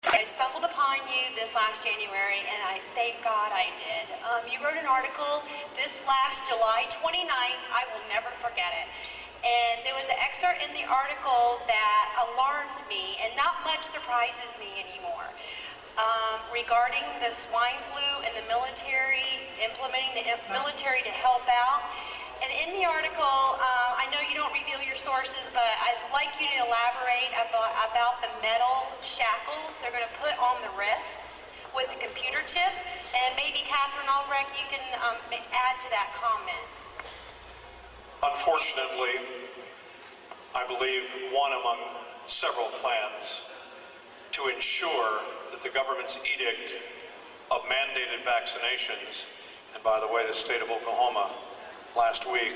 I stumbled upon you this last January, and I thank God I did. You wrote an article this last July 29th. I will never forget it. And there was an excerpt in the article that alarmed me, and not much surprises me anymore, regarding the swine flu and the military, implementing the military to help out. And in the article, I know you don't reveal your sources, but I'd like you to elaborate about the metal shackles they're going to put on the wrists with the computer chip. And maybe Catherine Albrecht, you can add to that comment. Unfortunately, I believe one among several plans to ensure that the government's edict of mandated vaccinations, and by the way, the state of Oklahoma last week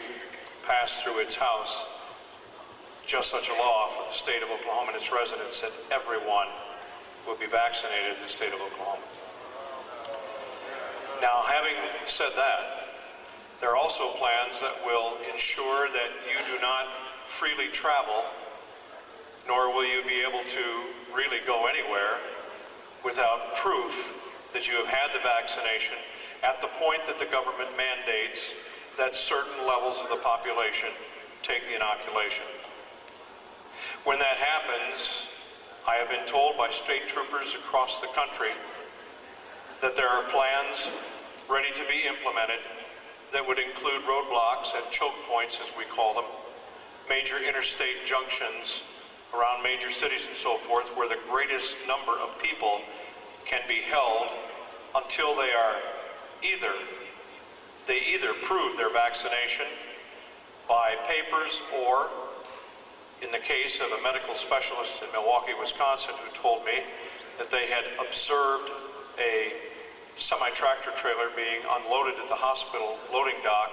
passed through its House just such a law for the state of Oklahoma and its residents that everyone will be vaccinated in the state of Oklahoma. Now, having said that, there are also plans that will ensure that you do not freely travel, nor will you be able to really go anywhere without proof that you have had the vaccination at the point that the government mandates that certain levels of the population take the inoculation. When that happens, I have been told by state troopers across the country that there are plans ready to be implemented that would include roadblocks and choke points, as we call them, major interstate junctions around major cities and so forth, where the greatest number of people can be held until they are either prove their vaccination by papers, or in the case of a medical specialist in Milwaukee, Wisconsin, who told me that they had observed a semi-tractor trailer being unloaded at the hospital loading dock,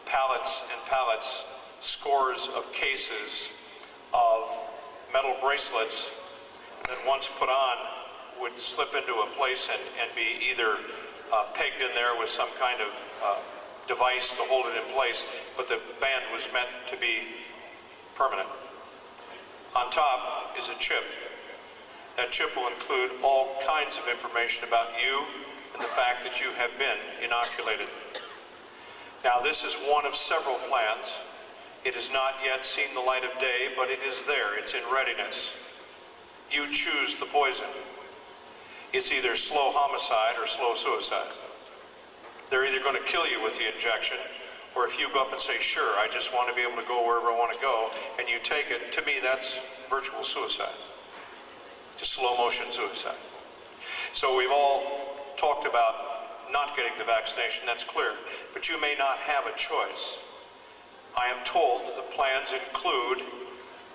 pallets and pallets, scores of cases of metal bracelets that once put on would slip into a place and be either pegged in there with some kind of device to hold it in place, but the band was meant to be permanent. On top is a chip. That chip will include all kinds of information about you and the fact that you have been inoculated. Now, this is one of several plans. It has not yet seen the light of day, but it is there. It's in readiness. You choose the poison. It's either slow homicide or slow suicide. They're either going to kill you with the injection, or if you go up and say, sure, I just want to be able to go wherever I want to go, and you take it, to me, that's virtual suicide. Just slow motion suicide. So we've all talked about not getting the vaccination, that's clear, but you may not have a choice. I am told that the plans include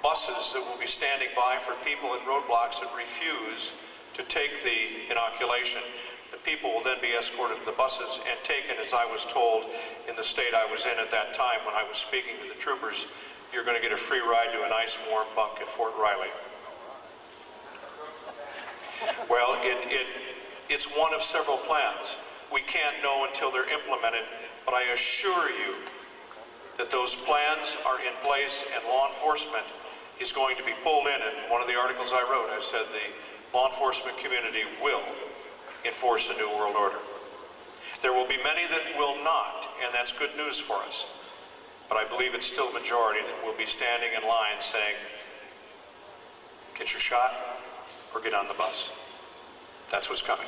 buses that will be standing by for people at roadblocks that refuse to take the inoculation. The people will then be escorted to the buses and taken, as I was told in the state I was in at that time when I was speaking to the troopers, you're going to get a free ride to a nice warm bunk at Fort Riley. Well, it's one of several plans. We can't know until they're implemented, but I assure you that those plans are in place, and law enforcement is going to be pulled in. And one of the articles I wrote, I said the law enforcement community will enforce a new world order. There will be many that will not, and that's good news for us. But I believe it's still a majority that will be standing in line saying, get your shot or get on the bus. That's what's coming.